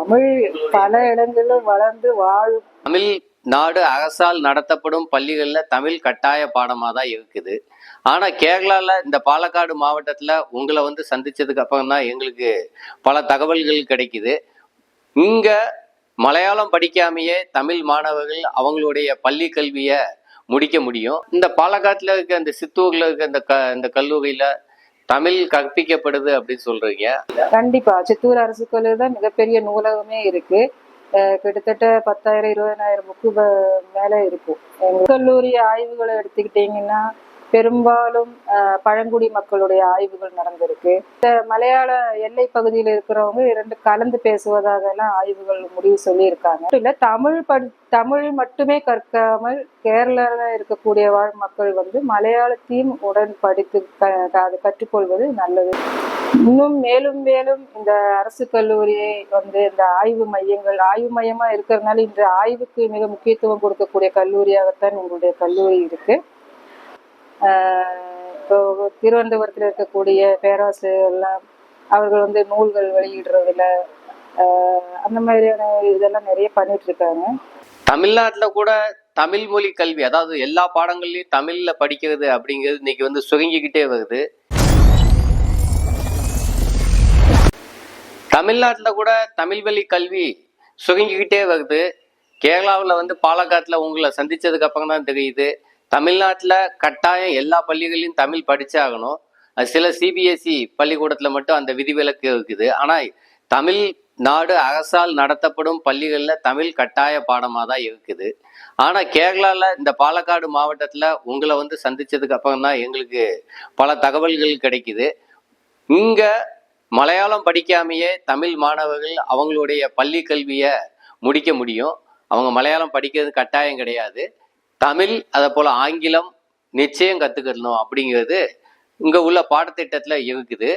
தமிழ் பல இடங்களிலும் வளர்ந்து தமிழ் நாடு அரசால் நடத்தப்படும் பள்ளிகள்ல தமிழ் கட்டாய பாடமா தான் இருக்குது. ஆனா கேரளால இந்த பாலக்காடு மாவட்டத்துல உங்களை சந்திச்சதுக்கு அப்புறம் தான் எங்களுக்கு பல தகவல்கள் கிடைக்குது. இங்க மலையாளம் படிக்காமையே தமிழ் மாணவர்கள் அவங்களுடைய பள்ளி கல்வியை முடிக்க முடியும். இந்த பாலக்காட்டுல இருக்க இந்த சித்தூர்ல இருக்க இந்த கல்லூரியில தமிழ் கற்பிக்கப்படுது அப்படின்னு சொல்றீங்க. கண்டிப்பா சித்தூர் அரசு கல்லூரி தான் மிகப்பெரிய நூலகமே இருக்கு. கிட்டத்தட்ட 10,000-20,000 புக்கு மேல இருக்கும். எங்க கல்லூரி ஆய்வுகளை எடுத்துக்கிட்டீங்கன்னா பெரும்பாலும் பழங்குடி மக்களுடைய ஆய்வுகள் நடந்திருக்கு. இந்த மலையாள எல்லை பகுதியில் இருக்கிறவங்க 2 கலந்து பேசுவதாக எல்லாம் ஆய்வுகள் முடிவு சொல்லியிருக்காங்க. இல்ல தமிழ் மட்டுமே கற்காமல் கேரளால இருக்கக்கூடிய வாழ் மக்கள் மலையாளத்தையும் உடன் படித்து அதை கற்றுக்கொள்வது நல்லது. இன்னும் மேலும் மேலும் இந்த அரசு கல்லூரியை இந்த ஆய்வு மையமா இருக்கிறதுனால இன்று ஆய்வுக்கு மிக முக்கியத்துவம் கொடுக்கக்கூடிய கல்லூரியாகத்தான் எங்களுடைய கல்லூரி இருக்கு. இப்போ திருவனந்தபுரத்தில் இருக்கக்கூடிய பேராசிரியர்கள்லாம் அவர்கள் நூல்கள் வெளியிடுறதுல அந்த மாதிரியான இதெல்லாம் நிறைய பண்ணிட்டு இருக்காங்க. தமிழ்நாட்டுல கூட தமிழ் மொழி கல்வி, அதாவது எல்லா பாடங்கள்லயும் தமிழ்ல படிக்கிறது அப்படிங்கிறது இன்னைக்கு சுருங்கிக்கிட்டே வருது. தமிழ்நாட்டுல கூட தமிழ் வழி கல்வி சுருங்கிக்கிட்டே வருது. கேரளாவில் பாலக்காட்டுல உங்களை சந்திச்சதுக்கு அப்புறம் தான் தெரியுது தமிழ்நாட்டில் கட்டாயம் எல்லா பள்ளிகளையும் தமிழ் படிச்சாகணும். சில சிபிஎஸ்இ பள்ளிக்கூடத்தில் மட்டும் அந்த விதிவிலக்கு இருக்குது. ஆனால் தமிழ் நாடு அரசால் நடத்தப்படும் பள்ளிகளில் தமிழ் கட்டாய பாடமாக தான் இருக்குது. ஆனால் கேரளாவில் இந்த பாலக்காடு மாவட்டத்தில் உங்களை சந்திச்சதுக்கு அப்புறம் தான் எங்களுக்கு பல தகவல்கள் கிடைக்குது. இங்கே மலையாளம் படிக்காமையே தமிழ் மாணவர்கள் அவங்களுடைய பள்ளி கல்வியை முடிக்க முடியும். அவங்க மலையாளம் படிக்கிறது கட்டாயம் கிடையாது. தமிழ் அதை போல் ஆங்கிலம் நிச்சயம் கற்றுக்கணும் அப்படிங்கிறது இங்கே உள்ள பாடத்திட்டத்தில் இருக்குது.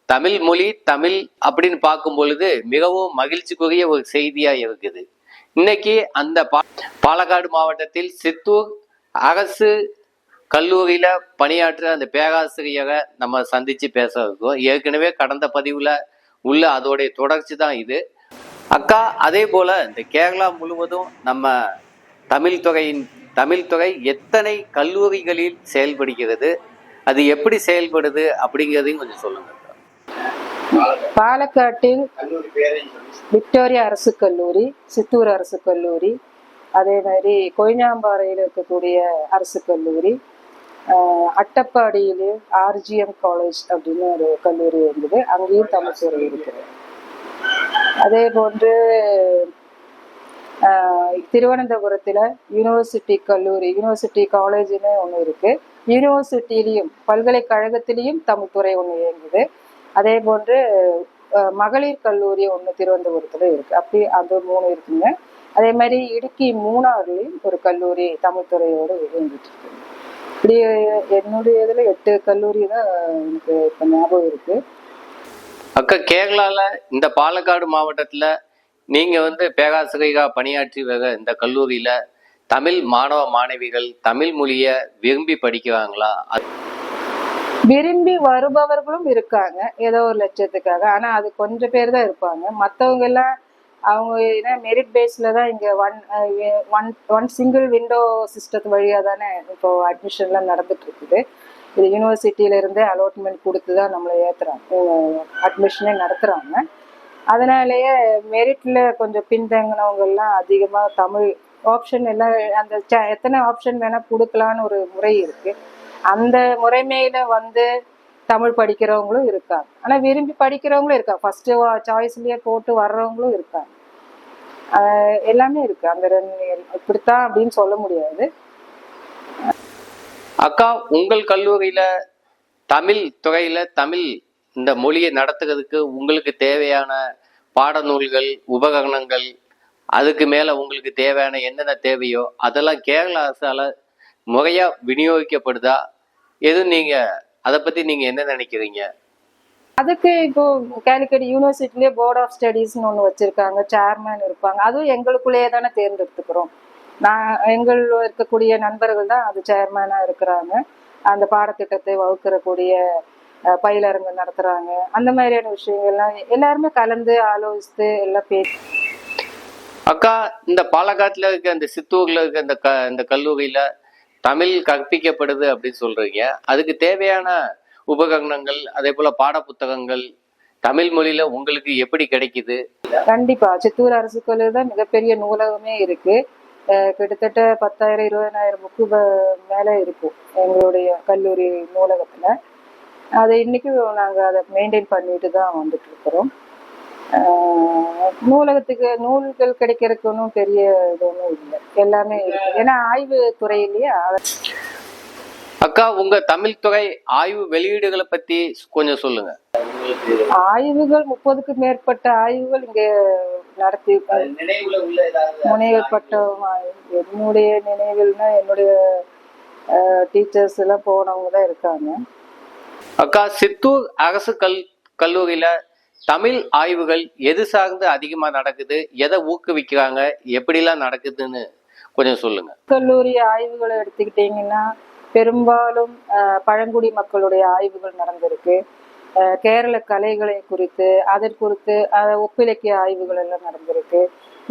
தமிழ் மொழி தமிழ் அப்படின்னு பார்க்கும் பொழுது மிகவும் மகிழ்ச்சிக்குரிய ஒரு செய்தியாக இருக்குது. இன்னைக்கு அந்த பாலக்காடு மாவட்டத்தில் சித்தூர் அரசு கல்லூரியில் பணியாற்ற அந்த பேராசிரியரை நம்ம சந்தித்து பேச இருக்கோம். ஏற்கனவே கடந்த பதிவில் உள்ள அதோடைய தொடர்ச்சி தான் இது. அக்கா, அதே போல் இந்த கேரளா முழுவதும் நம்ம தமிழ் துறை எத்தனை கல்லூரிகளில் செயல்படுகிறது, அது எப்படி செயல்படுது அப்படிங்கிறதையும் கொஞ்சம் சொல்லுங்க. பாலக்காட்டில் விக்டோரியா அரசு கல்லூரி, சித்தூர் அரசு கல்லூரி, அதே மாதிரி கொய்ஞாம்பாறையில் இருக்கக்கூடிய அரசு கல்லூரி, அட்டப்பாடியிலே RGM காலேஜ் அப்படின்னு ஒரு கல்லூரி இருந்தது, அங்கேயும் தமிழ் துறை இருக்குது. அதே போன்று திருவனந்தபுரத்தில் யூனிவர்சிட்டி காலேஜ்னு ஒன்று இருக்கு. யூனிவர்சிட்டிலையும் பல்கலைக்கழகத்திலையும் தமிழ் துறை ஒன்று இயங்குது. அதே போன்று மகளிர் கல்லூரி ஒன்று திருவனந்தபுரத்தில் இருக்கு. அப்படி அது 3 இருக்குங்க. அதே மாதிரி இடுக்கி மூணாறுலையும் ஒரு கல்லூரி தமிழ் துறையோடு இயங்கிட்டு இருக்கு. இப்படி என்னுடைய இதில் 8 கல்லூரி தான் எனக்கு இப்போ ஞாபகம் இருக்கு. அக்கா, கேரளால இந்த பாலக்காடு மாவட்டத்துல நீங்க பேராசிரியரா பணியாற்றி வர இந்த கல்லூரியில தமிழ் மாணவ மாணவிகள் தமிழ் மொழிய விரும்பி படிக்கிறாங்களா? விரும்பி வருபவர்களும் இருக்காங்க, ஏதோ ஒரு லட்சத்துக்காக. ஆனா அது கொஞ்சம் பேர் தான் இருப்பாங்க. மற்றவங்க எல்லாம் அவங்க மெரிட் பேஸ்ல தான் இங்க ஒன் சிங்கிள் விண்டோ சிஸ்டத்து வழியா தானே இப்போ அட்மிஷன்லாம் நடந்துட்டு இருக்குது. இது யூனிவர்சிட்டியில இருந்தே அலாட்மெண்ட் கொடுத்து தான் நம்மளை ஏத்துறாங்க, அட்மிஷனே நடத்துறாங்க. அதனாலேயே மெரிட்ல கொஞ்சம் பின்தங்கினவங்க எல்லாம் அதிகமா தமிழ் ஆப்ஷன் எல்லாம் அந்த எத்தனை ஆப்ஷன் வேணா கொடுக்கலான்னு ஒரு முறை இருக்கு. அந்த முறைமையில தமிழ் படிக்கிறவங்களும் இருக்காங்க. ஆனா விரும்பி படிக்கிறவங்களும் இருக்காங்க. ஃபர்ஸ்ட் சாய்ஸ்லயே போட்டு வர்றவங்களும் இருக்காங்க. எல்லாமே இருக்கு. அந்த 2 இப்படித்தான் அப்படின்னு சொல்ல முடியாது. அக்கா, உங்கள் கல்லூரியில தமிழ் துறையில தமிழ் இந்த மொழியை நடத்துறதுக்கு உங்களுக்கு தேவையான பாடநூல்கள், உபகரணங்கள், அதுக்கு மேல உங்களுக்கு தேவையான என்னென்ன தேவையோ அதெல்லாம் கேரள அரசால முறையா விநியோகிக்கப்படுதா? நீங்க அதை பத்தி நீங்க என்ன நினைக்கிறீங்க? அதுக்கு இப்போ கேலிக்கட் யூனிவர்சிட்டிலேயே போர்ட் ஆஃப் ஸ்டடீஸ்னு ஒன்று வச்சிருக்காங்க, சேர்மேன் இருப்பாங்க. அதுவும் எங்களுக்குள்ளேயே தானே தேர்ந்தெடுத்துக்கிறோம். எங்கள் இருக்கக்கூடிய நண்பர்கள் தான் அது சேர்மேனா இருக்கிறாங்க. அந்த பாடத்திட்டத்தை வகுக்கிறக்கூடிய பயிலரங்கு நடத்துறாங்க. அந்த மாதிரியான விஷயங்கள்லாம் எல்லாருமே கலந்து ஆலோசித்து எல்லாம் பேசி. அக்கா, இந்த பாலக்காட்டுல இருக்க இந்த சித்தூர்ல இருக்க இந்த கல்லூரியில தமிழ் கற்பிக்கப்படுது அப்படின்னு சொல்றீங்க. அதுக்கு தேவையான உபகரணங்கள், அதே போல பாட புத்தகங்கள் தமிழ் மொழியில உங்களுக்கு எப்படி கிடைக்குது? கண்டிப்பா சித்தூர் அரசு கல்லூரி தான் மிகப்பெரிய நூலகமே இருக்கு. கிட்டத்தட்ட 10,000 20,000 புக்கு மேல இருக்கும் எங்களுடைய கல்லூரி நூலகத்துல. அதை இன்னைக்கும் நாங்க அதை மெயின்டைன் பண்ணிட்டு தான் வந்துட்டு இருக்கிறோம். நூலகத்துக்கு நூல்கள் கிடைக்கிறதுக்கு ஒன்றும் பெரிய இது ஒன்றும் இல்லை, எல்லாமே இருக்கு. ஏன்னா ஆய்வு துறை இல்லையா. அக்கா, உங்க தமிழ் துறை ஆய்வு வெளியீடுகளை பத்தி கொஞ்சம் சொல்லுங்க. ஆய்வுகள் 30க்கும் மேற்பட்ட ஆய்வுகள் இங்க நடத்தி முனைவர் பட்டம். என்னுடைய நினைவுனா என்னுடைய டீச்சர்ஸ் எல்லாம் போனவங்க தான் இருக்காங்க. அக்கா, சித்தூர் அரசு கல்லூரியில தமிழ் ஆய்வுகள் எது சார்ந்து அதிகமா நடக்குது, எதை ஊக்குவிக்கிறாங்க, எப்படிலாம் நடக்குதுன்னு கொஞ்சம் சொல்லுங்க. கல்லூரி ஆய்வுகளை எடுத்துக்கிட்டீங்கன்னா பெரும்பாலும் பழங்குடி மக்களுடைய ஆய்வுகள் நடந்திருக்கு. கேரள கலைகளை குறித்து அதற்குறித்து ஒப்பிலக்கிய ஆய்வுகள் எல்லாம் நடந்திருக்கு.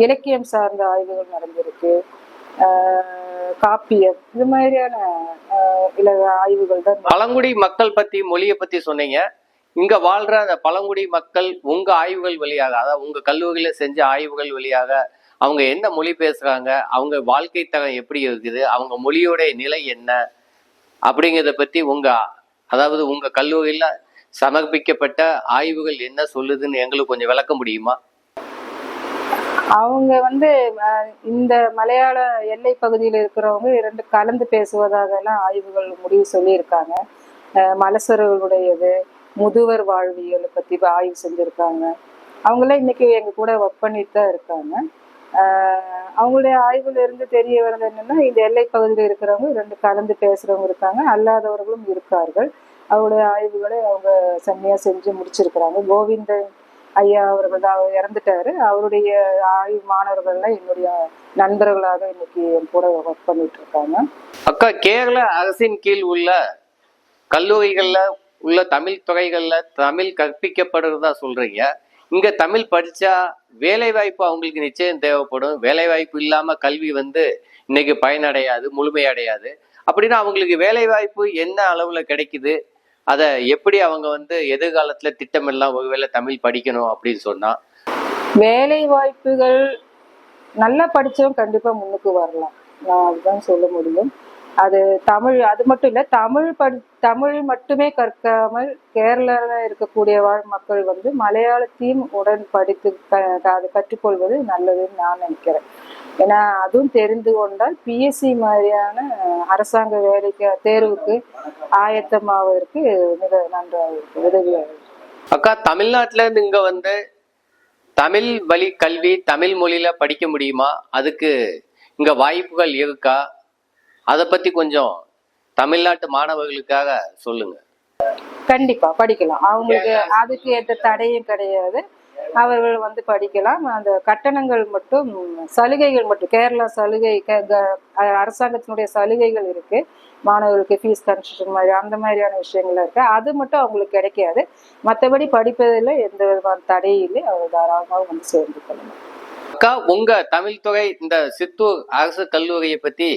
இலக்கியம் சார்ந்த ஆய்வுகள் நடந்திருக்கு. காப்பியம், இது மாதிரியான ஆய்வுகள் தான். பழங்குடி மக்கள் பத்தி, மொழியை பத்தி சொன்னீங்க. இங்க வாழ்ற அந்த பழங்குடி மக்கள் உங்க ஆய்வுகள் வழியாக, அதாவது உங்க கல்லூரியில செஞ்ச ஆய்வுகள் வழியாக அவங்க என்ன மொழி பேசுறாங்க, அவங்க வாழ்க்கை தரம் எப்படி இருக்குது, அவங்க மொழியோட நிலை என்ன அப்படிங்கிறத பத்தி அதாவது உங்க கல்லூரியில சமர்ப்பிக்கப்பட்ட ஆய்வுகள் என்ன சொல்லுதுன்னு எங்களுக்கு கொஞ்சம் விளக்க முடியுமா? அவங்க இந்த மலையாள எல்லை பகுதியில் இருக்கிறவங்க 2 கலந்து பேசுவதாக எல்லாம் ஆய்வுகள் முடிவு சொல்லியிருக்காங்க. மலசர்களுடையது, முதுவர் வாழ்வியலை பத்தி ஆய்வு செஞ்சிருக்காங்க. அவங்களாம் இன்னைக்கு எங்க கூட ஒர்க் பண்ணிட்டு தான் இருக்காங்க. அவங்களுடைய ஆய்வுல இருந்து தெரிய வருது என்னன்னா, இந்த எல்லை பகுதியில் இருக்கிறவங்க 2 கலந்து பேசுறவங்க இருக்காங்க, அல்லாதவர்களும் இருக்கார்கள். அவருடைய ஆய்வுகளை அவங்க செம்மையா செஞ்சு முடிச்சிருக்கிறாங்க. கோவிந்தன் ஐயா அவர்கள் தான் இறந்துட்டாரு. அவருடைய ஆய்வு மாணவர்கள்லாம் என்னுடைய நண்பர்களாக இன்னைக்கு என் கூட ஒர்க் பண்ணிட்டு இருக்காங்க. அக்கா, கேரள அரசின் கீழ் உள்ள கல்லூரிகள்ல உள்ள தமிழ் துறைகள்ல தமிழ் கற்பிக்கப்படுறதா சொல்றீங்க. இங்க தமிழ் படிச்சா வேலை வாய்ப்பு அவங்களுக்கு நிச்சயம் தேவைப்படும். வேலை வாய்ப்பு இல்லாம கல்வி இன்னைக்கு பயனடையாது, முழுமையடையாது. அப்படின்னா அவங்களுக்கு வேலை வாய்ப்பு என்ன அளவுல கிடைக்குது, அதை எப்படி அவங்க எதிர்காலத்துல திட்டமெல்லாம் ஒருவேளை தமிழ் படிக்கணும் அப்படின்னு சொன்னா? வேலை வாய்ப்புகள் நல்லா படிச்சவங்க கண்டிப்பா முன்னுக்கு வரலாம், நான் அதுதான் சொல்ல முடியும். அது தமிழ், அது மட்டும் இல்ல, தமிழ் மட்டுமே கற்காமல் கேரளாவில் இருக்கக்கூடிய வாழ் மக்கள் மலையாளத்தையும் உடன் படித்து அதை கற்றுக்கொள்வது நல்லதுன்னு நான் நினைக்கிறேன். ஏன்னா அதுவும் தெரிந்து கொண்டால் பிஎஸ்சி மாதிரியான அரசாங்க வேலைக்கு தேர்வுக்கு ஆயத்தமாவதற்கு மிக நன்றாக உதவியாக. அக்கா, தமிழ்நாட்டுல இருந்து இங்க தமிழ் வழி கல்வி தமிழ் மொழியில படிக்க முடியுமா? அதுக்கு இங்க வாய்ப்புகள் இருக்கா? அதை பத்தி கொஞ்சம் தமிழ்நாட்டு மாணவர்களுக்காக சொல்லுங்க. கண்டிப்பா படிக்கலாம், அவங்களுக்கு அதுக்கு எந்த தடையும் கிடையாது. அவர்கள் படிக்கலாம். அந்த கட்டணங்கள் மட்டும், சலுகைகள் மட்டும், கேரளா சலுகை, அரசாங்கத்தினுடைய சலுகைகள் இருக்கு. மாணவர்களுக்கு ஃபீஸ் கன்செஷன் மாதிரி அந்த மாதிரியான விஷயங்கள் இருக்கு. அது மட்டும் அவங்களுக்கு கிடைக்காது. மற்றபடி படிப்பதில் எந்த விதமான தடையும் இல்லை. அவர் தாராளமாக சேர்ந்து கொள்ளலாம். அக்கா, உங்க தமிழ் துறை இந்த சித்தூர் அரசு கல்லூரியை பத்தி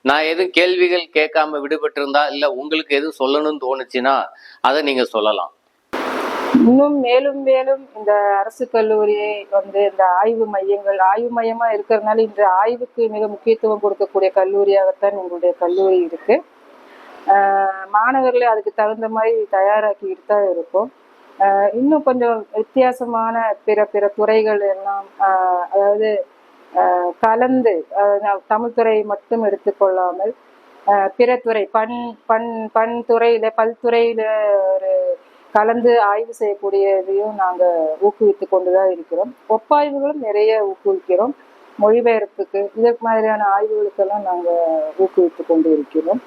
நான் எதுவும் கேள்விகள் கேட்காம விடுபட்டு இருந்தா, இல்ல உங்களுக்கு எதுவும் சொல்லணும்னு தோணுச்சுன்னா அதை நீங்க சொல்லலாம். இன்னும் மேலும் மேலும் இந்த அரசு கல்லூரியை இந்த ஆய்வு மையமா இருக்கிறதுனால இந்த ஆய்வுக்கு மிக முக்கியத்துவம் கொடுக்கக்கூடிய கல்லூரியாகத்தான் உங்களுடைய கல்லூரி இருக்கு. மாணவர்களை அதுக்கு தகுந்த மாதிரி தயாராக்கிட்டு தான் இருக்கும். இன்னும் கொஞ்சம் வித்தியாசமான பிற துறைகள் எல்லாம், அதாவது கலந்து தமிழ் துறை மட்டும் எடுத்துக்கொள்ளாமல் பிற துறை, பண் துறையில பல்துறையில ஒரு கலந்து ஆய்வு செய்யக்கூடியதையும் நாங்க ஊக்குவித்து கொண்டுதான் இருக்கிறோம். ஒப்பாய்வுகளும் நிறைய ஊக்குவிக்கிறோம். மொழிபெயர்ப்புக்கு இதற்கு மாதிரியான ஆய்வுகளுக்கெல்லாம் நாங்க ஊக்குவித்து கொண்டு இருக்கிறோம்.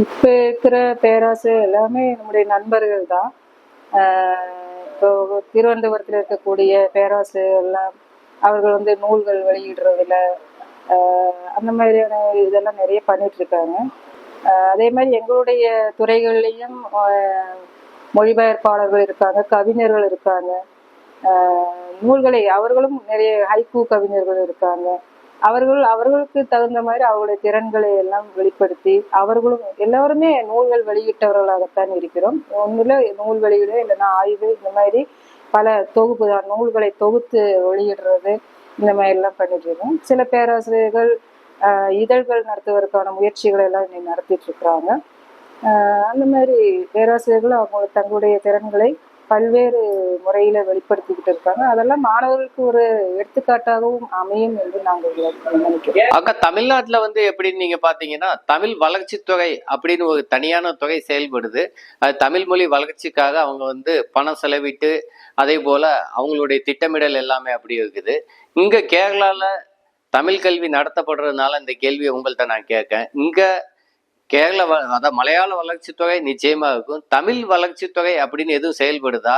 இப்ப இருக்கிற பேராசிரியர் எல்லாமே நம்முடைய நண்பர்கள் தான். இப்போ திருவனந்தபுரத்தில் இருக்கக்கூடிய பேராசிரியர் எல்லாம் அவர்கள் நூல்கள் வெளியிடுறதுல அந்த மாதிரியான இதெல்லாம் நிறைய பண்ணிட்டு இருக்காங்க. அதே மாதிரி எங்களுடைய துறைகள்லையும் மொழிபெயர்ப்பாளர்கள் இருக்காங்க, கவிஞர்கள் இருக்காங்க, நூல்களை அவர்களும் நிறைய ஹைக்கூ கவிஞர்கள் இருக்காங்க. அவர்களுக்கு தகுந்த மாதிரி அவர்களுடைய திறன்களை எல்லாம் வெளிப்படுத்தி அவர்களும் எல்லாருமே நூல்கள் வெளியிட்டவர்களாகத்தான் இருக்கிறோம். ஒன்றுல நூல் வெளியீடு இல்லைன்னா ஆய்வு, இந்த மாதிரி பல தொகுப்பு நூல்களை தொகுத்து வெளியிடுறது, இந்த மாதிரி எல்லாம் பண்ணிட்டு இருக்கோம். சில பேராசிரியர்கள் இதழ்கள் நடத்துவதற்கான முயற்சிகளை எல்லாம் இன்னைக்கு நடத்திட்டு இருக்கிறாங்க. அந்த மாதிரி பேராசிரியர்கள் அவங்க தங்களுடைய திறன்களை பல்வேறு முறையில வெளிப்படுத்திக்கிட்டு இருக்காங்க. அதெல்லாம் மாணவர்களுக்கு ஒரு எடுத்துக்காட்டாகவும் அமையும் என்று நாங்கள் நினைக்கிறோம். அக்கா, தமிழ்நாட்டுல வந்து எப்படின்னு நீங்க பாத்தீங்கன்னா தமிழ் வளர்ச்சி தொகை அப்படின்னு ஒரு தனியான தொகை செயல்படுது. அது தமிழ் மொழி வளர்ச்சிக்காக அவங்க வந்து பணம் செலவிட்டு அதே போல அவங்களுடைய திட்டமிடல் எல்லாமே அப்படி இருக்குது. இங்க கேரளால தமிழ் கல்வி நடத்தப்படுறதுனால இந்த கேள்வியை உங்கள்கிட்ட நான் கேட்கேன். இங்க கேரள அதாவது மலையாள வளர்ச்சி தொகை நிச்சயமா இருக்கும், தமிழ் வளர்ச்சி தொகை அப்படின்னு எதுவும் செயல்படுதா?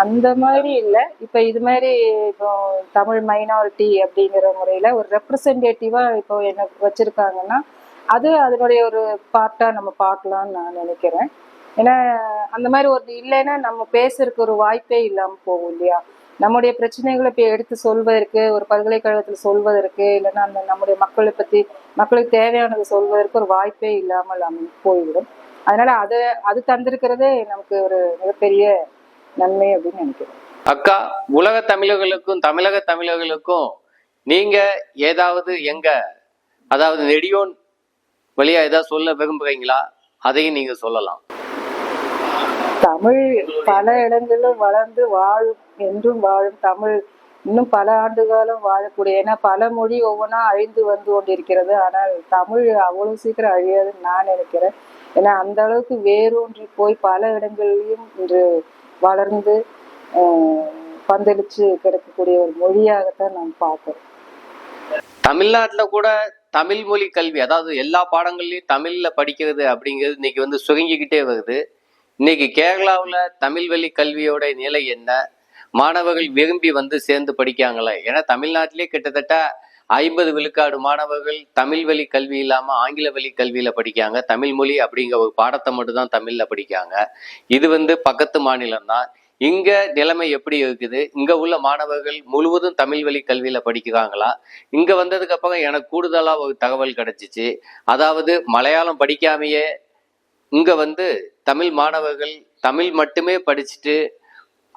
அந்த மாதிரி இல்லை. இப்ப இது மாதிரி இப்போ தமிழ் மைனாரிட்டி அப்படிங்கிற முறையில ஒரு ரெப்ரசன்டேட்டிவா இப்போ என்ன வச்சிருக்காங்கன்னா அது அதனுடைய ஒரு பார்ட்டா நம்ம பார்க்கலாம்னு நான் நினைக்கிறேன். ஏன்னா அந்த மாதிரி ஒரு இல்லைன்னா நம்ம பேசுறதுக்கு ஒரு வாய்ப்பே இல்லாம போகும் இல்லையா. நம்முடைய பிரச்சனைகளை இப்போ எடுத்து சொல்வதற்கு, ஒரு பல்கலைக்கழகத்தில் சொல்வதற்கு, இல்லைன்னா அந்த நம்முடைய மக்களை பற்றி மக்களுக்கு தேவையானது சொல்வதற்கு ஒரு வாய்ப்பே இல்லாமல் போய்விடும். அதனால அது தந்திருக்கிறதே நமக்கு ஒரு மிகப்பெரிய நன்மை அப்படின்னு நினைக்கிறேன். அக்கா, உலக தமிழர்களுக்கும் தமிழக தமிழர்களுக்கும் நீங்க ஏதாவது அதாவது நெடியோன் வழியா ஏதாவது சொல்ல விரும்புறீங்களா? அதையும் நீங்க சொல்லலாம். தமிழ் பல இடங்களிலும் வளர்ந்து வாழும், என்றும் வாழும். தமிழ் இன்னும் பல ஆண்டு காலம் வாழக்கூடிய, ஏன்னா பல மொழி ஒவ்வொன்றா அழிந்து வந்து கொண்டிருக்கிறது. ஆனால் தமிழ் அவ்வளவு சீக்கிரம் அழியாதுன்னு நான் நினைக்கிறேன். ஏன்னா அந்த அளவுக்கு வேரூன்றி போய் பல இடங்களிலும் இன்று வளர்ந்து பந்தளிச்சு கிடக்கக்கூடிய ஒரு மொழியாகத்தான் நான் பார்க்கிறேன். தமிழ்நாட்டுல கூட தமிழ் மொழி கல்வி, அதாவது எல்லா பாடங்கள்லயும் தமிழ்ல படிக்கிறது அப்படிங்கிறது இன்னைக்கு வந்து சுருங்கிக்கிட்டே வருது. இன்னைக்கு கேரளாவில் தமிழ் வழி கல்வியோட நிலை என்ன? மாணவர்கள் விரும்பி வந்து சேர்ந்து படிக்காங்களே? ஏன்னா தமிழ்நாட்டிலே கிட்டத்தட்ட 50 விழுக்காடு மாணவர்கள் தமிழ் வழி கல்வி இல்லாம ஆங்கில வழி கல்வியில படிக்காங்க. தமிழ் மொழி அப்படிங்கிற ஒரு பாடத்தை மட்டும்தான் தமிழ்ல படிக்காங்க. இது வந்து பக்கத்து மாநிலம் தான். இங்க நிலைமை எப்படி இருக்குது? இங்க உள்ள மாணவர்கள் முழுவதும் தமிழ் வழி கல்வியில படிக்கிறாங்களா? இங்க வந்ததுக்கு அப்புறம் எனக்கு கூடுதலா ஒரு தகவல் கிடைச்சிச்சு. அதாவது மலையாளம் படிக்காமையே இங்க வந்து தமிழ் மாணவர்கள் தமிழ் மட்டுமே படிச்சுட்டு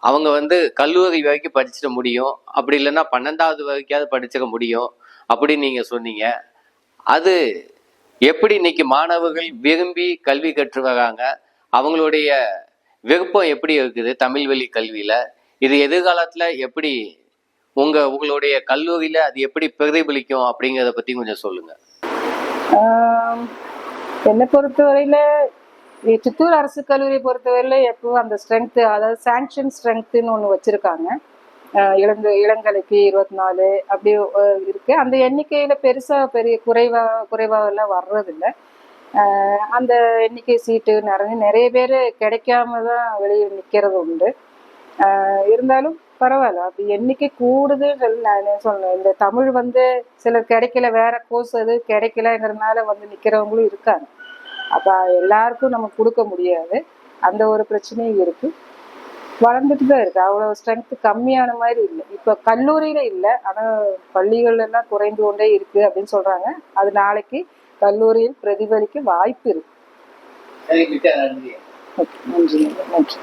அவங்க வந்து கல்லூரி வரைக்கும் படிச்சிட முடியும், அப்படி இல்லைன்னா 12வது வரைக்காவது படிச்சிட முடியும் அப்படின்னு நீங்க சொன்னீங்க. அது எப்படி இன்னைக்கு மாணவர்கள் விரும்பி கல்வி கற்று வராங்க? அவங்களுடைய விருப்பம் எப்படி இருக்குது தமிழ் வழி கல்வியில? இது எதிர்காலத்துல எப்படி உங்களுடைய கல்லூரியில அது எப்படி பிரதிபலிக்கும் அப்படிங்கிறத பத்தி கொஞ்சம் சொல்லுங்க. என்னை பொறுத்தவரையில சித்தூர் அரசு கல்லூரியை பொறுத்தவரையில எப்பவும் அந்த ஸ்ட்ரென்த், அதாவது சாங்ஷன் ஸ்ட்ரென்த்னு ஒன்று வச்சிருக்காங்க. இளங்கலைக்கு 24 அப்படி இருக்கு. அந்த எண்ணிக்கையில பெரிய குறைவாக வர்றதில்லை. அந்த எண்ணிக்கை சீட்டு நிறைய பேர் கிடைக்காம தான் வெளியே நிற்கிறது உண்டு. இருந்தாலும் பரவாயில்ல, அப்படி எண்ணிக்கை கூடுதுன்னு சொல்லி நான் சொன்னேன். இந்த தமிழ் வந்து சிலர் கிடைக்கல, வேற கோர்ஸ் எது கிடைக்கலங்கிறதுனால வந்து நிற்கிறவங்களும் இருக்காங்க. அப்ப எல்லாருக்கும் நம்ம கொடுக்க முடியாது, அந்த ஒரு பிரச்சனையும் இருக்கு. வளர்ந்துட்டு தான் இருக்கு, அவ்வளவு ஸ்ட்ரென்த் கம்மியான மாதிரி இல்லை. இப்ப கல்லூரியில இல்லை, ஆனா பள்ளிகள் எல்லாம் குறைந்து கொண்டே இருக்கு அப்படின்னு சொல்றாங்க. அது நாளைக்கு கல்லூரியில் பிரதிபலிக்க வாய்ப்பு இருக்கு. நன்றி. நன்றி.